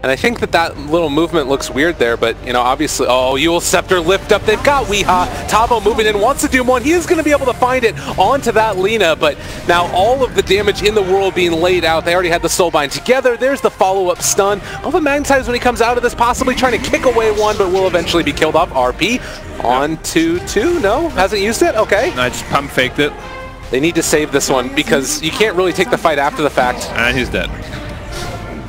And I think that little movement looks weird there, but, you know, obviously, oh, Yule Scepter lift up. They've got Weeha. Tavo moving in, wants to do one. He is going to be able to find it onto that Lina, but now all of the damage in the world being laid out. They already had the Soulbind together. There's the follow-up stun. Over Magnetize when he comes out of this, possibly trying to kick away one, but will eventually be killed off. RP on to 2. No, hasn't used it? Okay. I just pump faked it. They need to save this one because you can't really take the fight after the fact. And he's dead.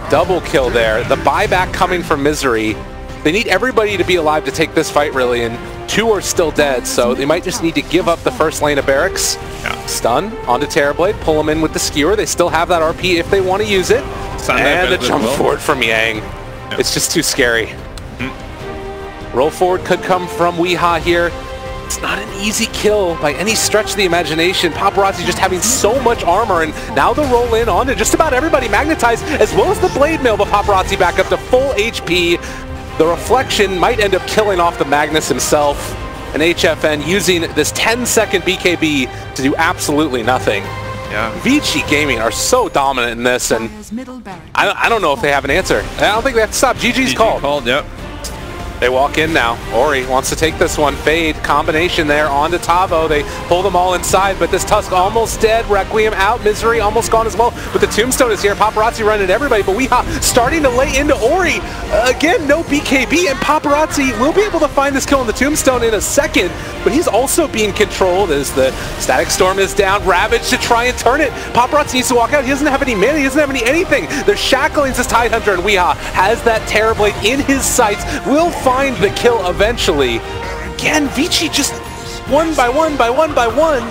Double kill there. The buyback coming from Misery. They need everybody to be alive to take this fight, really, and 2 are still dead, so they might just need to give up the first lane of barracks. Yeah. Stun onto Terrorblade, pull them in with the skewer. They still have that RP if they want to use it. And the jump forward from Yang. Yeah. It's just too scary. Roll forward could come from Weeha here. It's not an easy kill by any stretch of the imagination. Paparazzi just having so much armor, and now they'll roll in onto just about everybody. Magnetized, as well as the Blade Mail, but Paparazzi back up to full HP. The Reflection might end up killing off the Magnus himself. And HFN using this 10-second BKB to do absolutely nothing. Yeah. Vici Gaming are so dominant in this, and I don't know if they have an answer. I don't think they have to stop. GG's called. Yep. They walk in now. Ori wants to take this one. Fade, combination there onto Tavo. They pull them all inside, but this Tusk almost dead. Requiem out. Misery almost gone as well. But the Tombstone is here. Paparazzi running at everybody, but Weeha starting to lay into Ori. Again, no BKB, and Paparazzi will be able to find this kill on the Tombstone in a second, but he's also being controlled as the Static Storm is down. Ravage to try and turn it. Paparazzi needs to walk out. He doesn't have any mana. He doesn't have anything. They're shackling this Tidehunter, and Weeha has that Terrorblade in his sights. Will find the kill eventually. Again, Vici just one by one,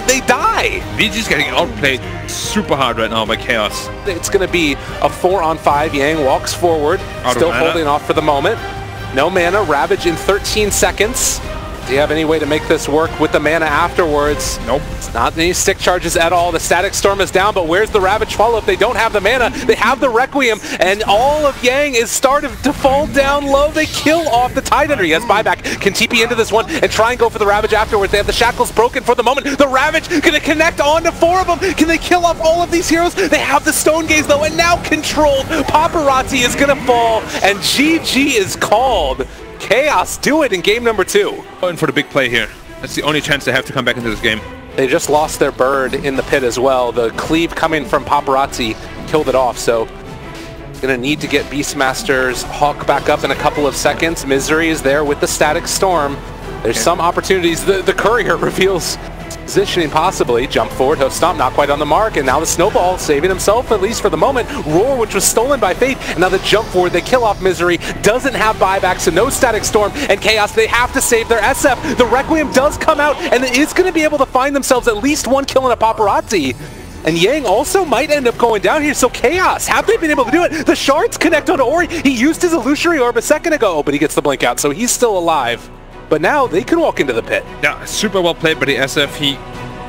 they die. Vici's getting outplayed super hard right now by Chaos. It's going to be a 4-on-5. Yang walks forward, still holding off for the moment. No mana, Ravage in 13 seconds. Do you have any way to make this work with the mana afterwards? Nope. It's not any stick charges at all. The Static Storm is down, but where's the Ravage follow-up? They don't have the mana. They have the Requiem, and all of Yang is starting to fall down low. They kill off the Tidehunter. He has buyback. Can TP into this one and try and go for the Ravage afterwards. They have the shackles broken for the moment. The Ravage gonna connect onto 4 of them. Can they kill off all of these heroes? They have the Stone Gaze though, and now controlled. Paparazzi is gonna fall, and GG is called. Chaos do it in game number 2. Going for the big play here. That's the only chance they have to come back into this game. They just lost their bird in the pit as well. The cleave coming from Paparazzi killed it off, so gonna need to get Beastmaster's Hawk back up in a couple of seconds. Misery is there with the Static Storm. There's some opportunities. The Courier reveals positioning possibly. Jump forward, hoof stomp, not quite on the mark, and now the Snowball saving himself, at least for the moment. Roar, which was stolen by Fate, and now the jump forward, they kill off Misery, doesn't have buyback, so no Static Storm, and Chaos, they have to save their SF. The Requiem does come out, and it is going to be able to find themselves at least one kill in a Paparazzi. And Yang also might end up going down here, so Chaos, have they been able to do it? The Shards connect onto Ori. He used his Illusory Orb a second ago, but he gets the blink out, so he's still alive. But now they can walk into the pit. Yeah, super well played by the SF. He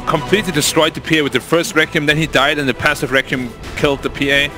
completely destroyed the PA with the first Requiem, then he died and the passive Requiem killed the PA.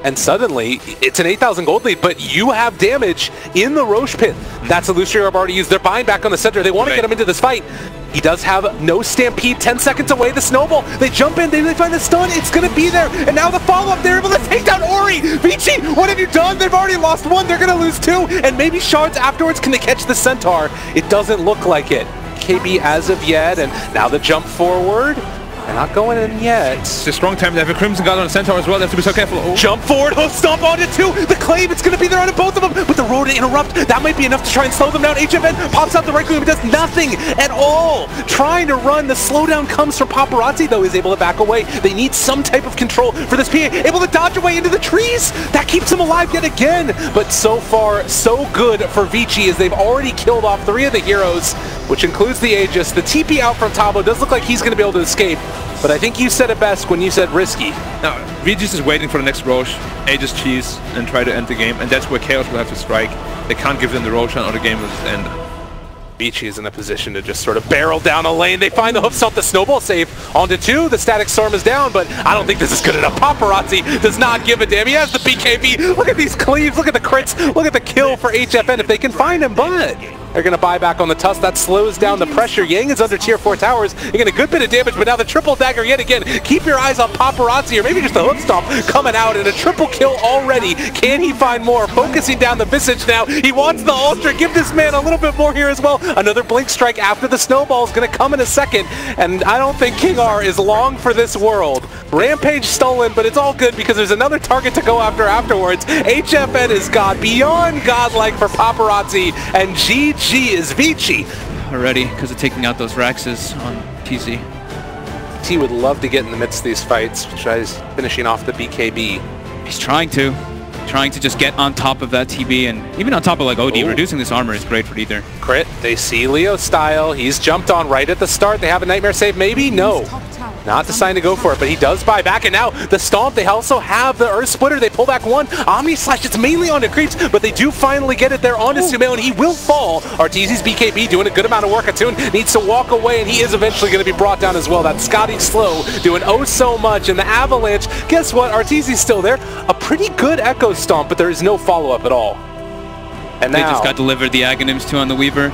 And suddenly, it's an 8,000 gold lead, but you have damage in the Roche pit. That's Illusory Orb already used. They're buying back on the center. They want to get him into this fight. He does have no Stampede, 10 seconds away, the Snowball. They jump in, they find the stun, it's going to be there. And now the follow-up, they're able to take down Ori. Vici, what have you done? They've already lost 1, they're going to lose 2. And maybe Shards afterwards, can they catch the Centaur? It doesn't look like it. KB as of yet, and now the jump forward. They're not going in yet. It's a strong time. They have a Crimson Guard on the Centaur as well. They have to be so careful. Oh. Jump forward, hoof stomp onto 2. The Clave, it's going to be there on both of them. But the road to interrupt, that might be enough to try and slow them down. HFN pops out the Requiem, does nothing at all. Trying to run. The slowdown comes from Paparazzi, though, is able to back away. They need some type of control for this PA. Able to dodge away into the trees. That keeps them alive yet again. But so far, so good for Vici as they've already killed off 3 of the heroes, which includes the Aegis. The TP out from Tavo does look like he's going to be able to escape. But I think you said it best when you said risky. Now, Regis is waiting for the next Roche, Aegis cheese, and try to end the game, and that's where Chaos will have to strike. They can't give them the Roche or the game will just end. Vici is in a position to just sort of barrel down a lane. They find the hoof stomp, the Snowball save onto 2. The Static Storm is down, but I don't think this is good enough. Paparazzi does not give a damn. He has the BKB. Look at these cleaves. Look at the crits. Look at the kill for HFN if they can find him, but They're going to buy back on the Tusk. That slows down the pressure. Yang is under tier 4 towers. You get a good bit of damage, but now the triple dagger yet again. Keep your eyes on Paparazzi, or maybe just a hook stomp coming out, and a triple kill already. Can he find more? Focusing down the Vici now. He wants the Ultra. Give this man a little bit more here as well. Another blink strike after the snowball is going to come in a second, and I don't think King R is long for this world. Rampage stolen, but it's all good because there's another target to go after afterwards. HFN is god, beyond godlike for Paparazzi, and GG is Vici. Already, because of taking out those Raxes on TZ. T would love to get in the midst of these fights, tries finishing off the BKB. He's trying to just get on top of that TB, and even on top of like OD. Reducing this armor is great for either. Crit, they see Leo style. He's jumped on right at the start. They have a nightmare save, maybe? No. Not deciding to go for it, but he does buy back, and now the Stomp, they also have the Earth Splitter. They pull back one. Omni Slash, it's mainly onto Creeps, but they do finally get it there onto Sumail, and he will fall. Arteezy's BKB doing a good amount of work. Attune needs to walk away, and he is eventually going to be brought down as well. That Scotty Slow doing oh so much, and the Avalanche, guess what? Arteezy's still there. A pretty good Echo Stomp, but there is no follow-up at all. And they now, just got delivered the Aghanims too on the Weaver,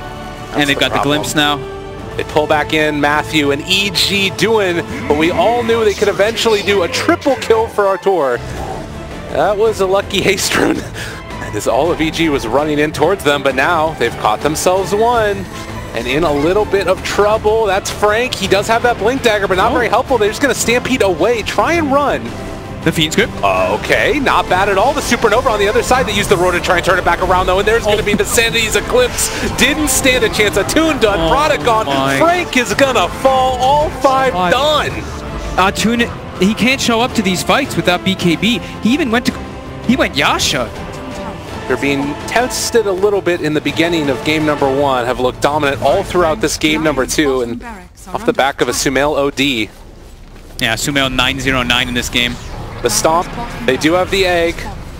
and they've got the Glimpse now. They pull back in, Matthew and EG doing what we all knew they could eventually do, a triple kill for Artur. That was a lucky J.Storm. And as all of EG was running in towards them, but now they've caught themselves one. And in a little bit of trouble, that's Frank. He does have that Blink Dagger, but not very helpful. They're just going to stampede away, try and run. The Fiend Script. Okay, not bad at all. The Supernova on the other side. They used the roar to try and turn it back around, though, and there's going to be the Sanity's Eclipse. Didn't stand a chance. Attune done. Product gone. Frank is going to fall. All five done. Attune, he can't show up to these fights without BKB. He even went Yasha. They're being tested a little bit in the beginning of game number 1, have looked dominant all throughout this game number 2, and off the back of a Sumail OD. Yeah, Sumail 909 in this game. The Stomp, they do have the Egg,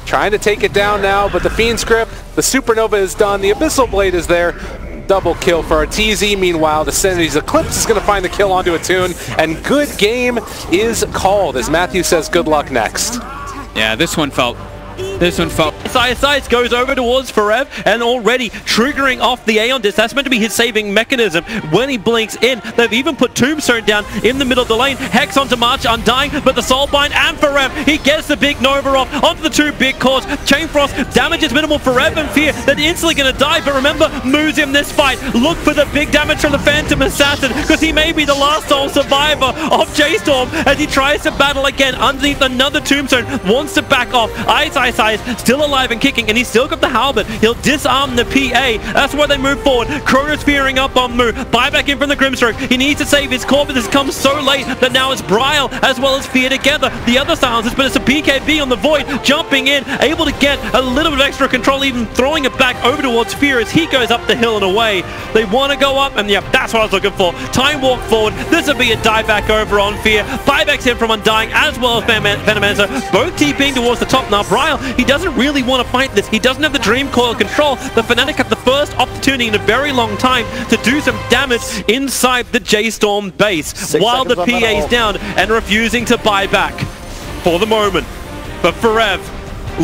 trying to take it down now, but the Fiend Script, the Supernova is done, the Abyssal Blade is there, double kill for Arteezy. Meanwhile, the Sanity's Eclipse is going to find the kill onto Attune, and good game is called, as Matthew says, good luck next. Yeah, this one felt... Size goes over towards Forev and already triggering off the Aeon Disc. That's meant to be his saving mechanism. When he blinks in, they've even put Tombstone down in the middle of the lane. Hex onto March, Undying, but the Soulbind and Forev, he gets the big Nova off onto the two big cores. Chain Frost, damage is minimal. Forev and Fear, they're instantly going to die, but remember, moves in this fight. Look for the big damage from the Phantom Assassin, because he may be the last sole survivor of J.Storm as he tries to battle again underneath another Tombstone. Wants to back off. Ice still alive and kicking, and he's still got the halberd. He'll disarm the PA. That's where they move forward. Kronos fearing up on Moo. Buy back in from the Grimstroke. He needs to save his core, but this comes so late that now it's Bryle as well as Fear together. The other silences, but it's a BKB on the Void, jumping in, able to get a little bit of extra control, even throwing it back over towards Fear as he goes up the hill and away. They want to go up, and yeah, that's what I was looking for. Time walk forward. This will be a dive back over on Fear. Buybacks in from Undying as well as Venomancer. Both TPing towards the top. Now Bryle, he doesn't really want to fight this. He doesn't have the Dream Coil control. The Fnatic have the first opportunity in a very long time to do some damage inside the J.Storm base while the PA's down and refusing to buy back for the moment. But Forev,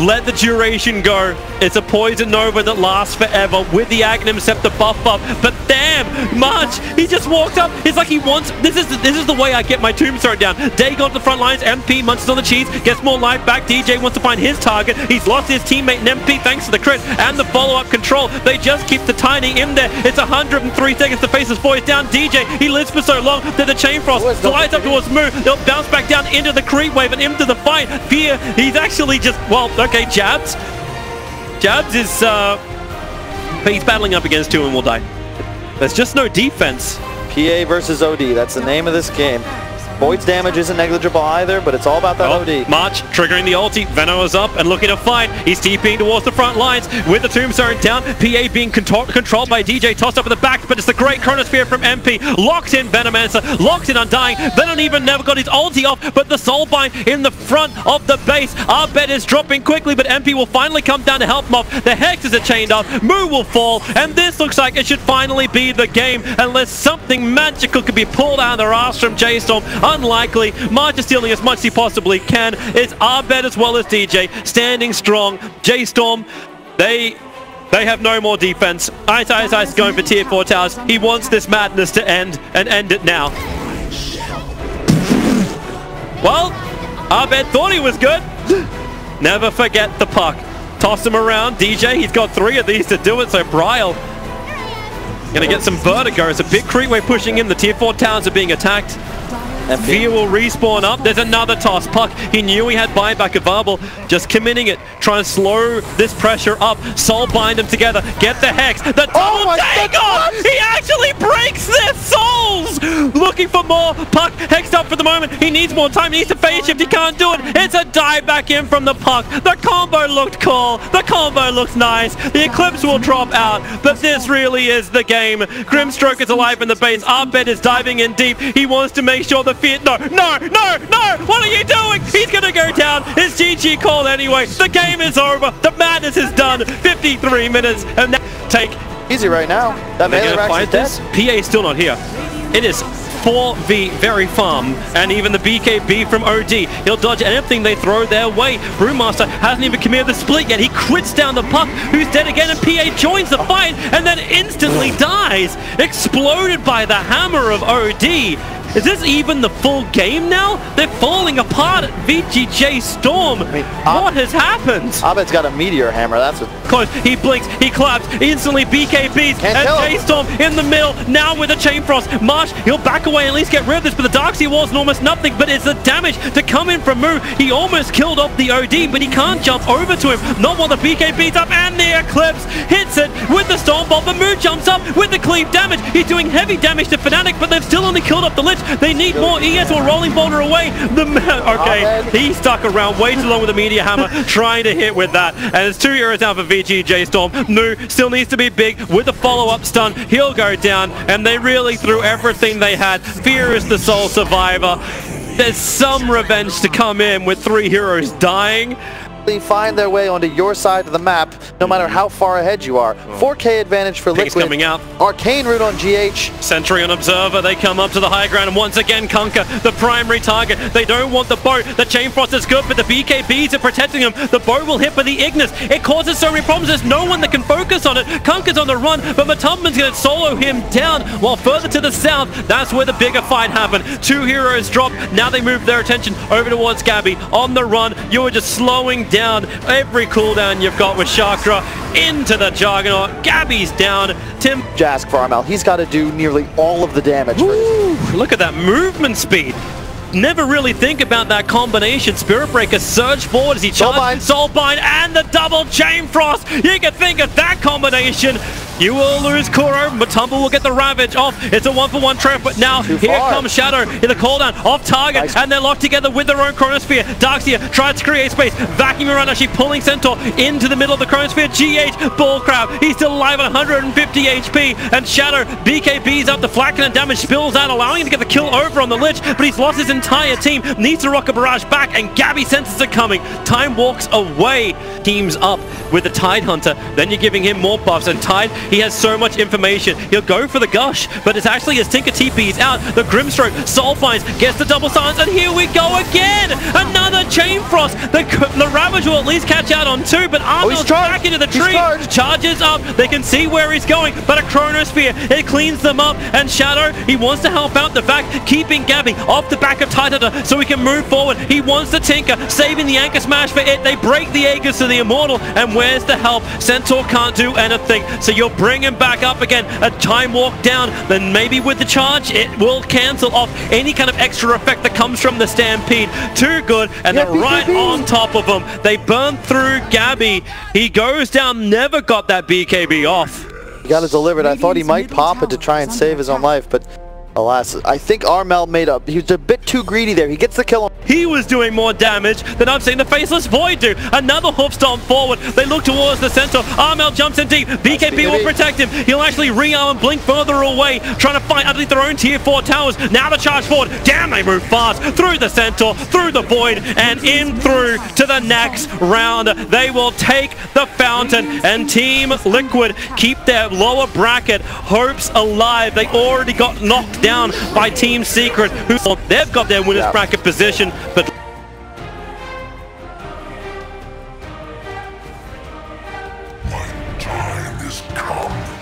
let the duration go. It's a Poison Nova that lasts forever with the Aghanim Scepter buff up. But damn, March, he just walked up. It's like he wants... This is the way I get my Tombstone down. Dagon to the front lines. MP munches on the cheese, gets more life back. DJ wants to find his target. He's lost his teammate in MP thanks to the crit and the follow-up control. They just keep the Tiny in there. It's 103 seconds to face his boys down. DJ, he lives for so long that the Chain Frost flies up towards Moo. They'll bounce back down into the creep wave and into the fight. Fear, he's actually just... Well, okay, Jabs. Jabs is, he's battling up against two and will die. There's just no defense. PA versus OD, that's the name of this game. Void's damage isn't negligible either, but it's all about that OD. March triggering the ulti. Veno is up and looking to fight. He's TPing towards the front lines with the Tombstone down. PA being controlled by DJ, tossed up at the back, but it's the great Chronosphere from MP. Locks in Venomancer, locks in Undying. Venom even never got his ulti off, but the Soulbind in the front of the base. Our bet is dropping quickly, but MP will finally come down to help him off. The Hexes are chained up. Moo will fall, and this looks like it should finally be the game, unless something magical could be pulled out of their arse from J.Storm. Unlikely. March is stealing as much as he possibly can. It's Arbet as well as DJ standing strong. J.Storm, they They have no more defense. Ice going for tier 4 towers. He wants this madness to end, and end it now. Well, Abed thought he was good. Never forget the puck. Toss him around. DJ, he's got 3 of these to do it, so Bryle gonna get some vertigo. It's a big creep wave pushing in. The tier 4 towers are being attacked. Fear will respawn up. There's another toss. Puck, he knew he had buyback available. Just committing it. Trying to slow this pressure up. Soul bind them together. Get the Hex. The double take off! He actually breaks their souls! Looking for more. Puck hexed up for the moment. He needs more time. He needs to phase shift. He can't do it. It's a dive back in from the Puck. The combo looked cool. The combo looks nice. The Eclipse will drop out. But this really is the game. Grimstroke is alive in the base. Abed is diving in deep. He wants to make sure the fear. No! What are you doing? He's gonna go down. It's GG call anyway. The game is over. The madness is done. 53 minutes and now take. Easy right now. That melee rack is dead. PA is still not here. It is 4v very farm, and even the BKB from OD. He'll dodge anything they throw their way. Brewmaster hasn't even committed the split yet. He crits down the Puck, who's dead again, and PA joins the fight and then instantly dies. Exploded by the hammer of OD. Is this even the full game now? They're falling apart at Vici J.Storm. What has happened? Abed's got a meteor hammer, that's what... Close, he blinks, he claps, instantly BKBs, and J.Storm in the middle, now with a Chain Frost. Marsh, he'll back away and at least get rid of this, but the Darkseer Wall's almost nothing, but it's the damage to come in from Moo. He almost killed off the OD, but he can't jump over to him. Not while the BKB's up, and the Eclipse hits it with the Storm Bolt, but Moo jumps up with the cleave damage. He's doing heavy damage to Fnatic, but they've still only killed off the Lich. They need more. ES will rolling boulder away. Okay, he stuck around way too long with the meteor hammer, trying to hit with that. And it's 2 heroes down for Vici J.Storm. Moo still needs to be big with a follow-up stun. He'll go down, and they really threw everything they had. Fear is the sole survivor. There's some revenge to come in with 3 heroes dying. Find their way onto your side of the map, no matter how far ahead you are. 4K advantage for Pink's Liquid. Coming out. Arcane route on GH. Sentry on Observer. They come up to the high ground, and once again Kunkka, the primary target. They don't want the boat. The Chain Frost is good, but the BKBs are protecting them. The boat will hit by the Ignis. It causes so many problems. There's no one that can focus on it. Kunkka's on the run, but Matumban's going to solo him down. While further to the south, that's where the bigger fight happened. 2 heroes drop. Now they move their attention over towards Gabby. On the run, you are just slowing down every cooldown you've got with Chakra into the Juggernaut. Gabby's down. Tim Jask Farmel. He's got to do nearly all of the damage. Look at that movement speed. Never really think about that combination. Spirit Breaker surge forward as he charges Soulbind and the double Chain Frost. You can think of that combination. You will lose Kuro. Matumba will get the Ravage off. It's a 1-for-1 trap, but now here comes Shadow in the cooldown off target, and they're locked together with their own Chronosphere. Darkseer tries to create space, vacuum around, actually pulling Centaur into the middle of the Chronosphere. GH Bullcrab, he's still alive at 150 HP, and Shadow BKB's up. The flak and damage spills out, allowing him to get the kill over on the Lich, but he's lost his entire team. Needs to rock a barrage back, and Gabby senses it coming. Time walks away. Teams up with the Tide Hunter. Then you're giving him more buffs, and Tide, he has so much information. He'll go for the Gush, but it's actually his Tinker TP's out. The Grimstroke, Soul finds, gets the double silence, and here we go again! Another Chain Frost! The Ravage will at least catch out on 2, but Arnold's back into the tree. Charges up, they can see where he's going, but a Chronosphere, it cleans them up, and Shadow, he wants to help out the fact, keeping Gabby off the back of Tidehunter so he can move forward. He wants the Tinker, saving the Anchor Smash for it. They break the Aegis to the Immortal, and where's the help? Centaur can't do anything, so you'll bring him back up again. A time walk down, then maybe with the charge, it will cancel off any kind of extra effect that comes from the Stampede. Too good, and they're right on top of him. They burn through Gabby. He goes down, never got that BKB off. He got it delivered. I thought he might pop it to try and save his own life, but alas, I think Armel made up. He was a bit too greedy there. He gets the kill. He was doing more damage than I've seen the Faceless Void do. Another hoof stomp forward. They look towards the center. Armel jumps in deep. BKB will protect him. He'll actually rearm and blink further away, trying to fight underneath their own tier 4 towers. Now the charge forward. Damn, they move fast. Through the centaur, through the void, and in through to the next round. They will take the fountain, and Team Liquid keep their lower bracket hopes alive. They already got knocked down by Team Secret, who they've got their winners bracket position, but my time come.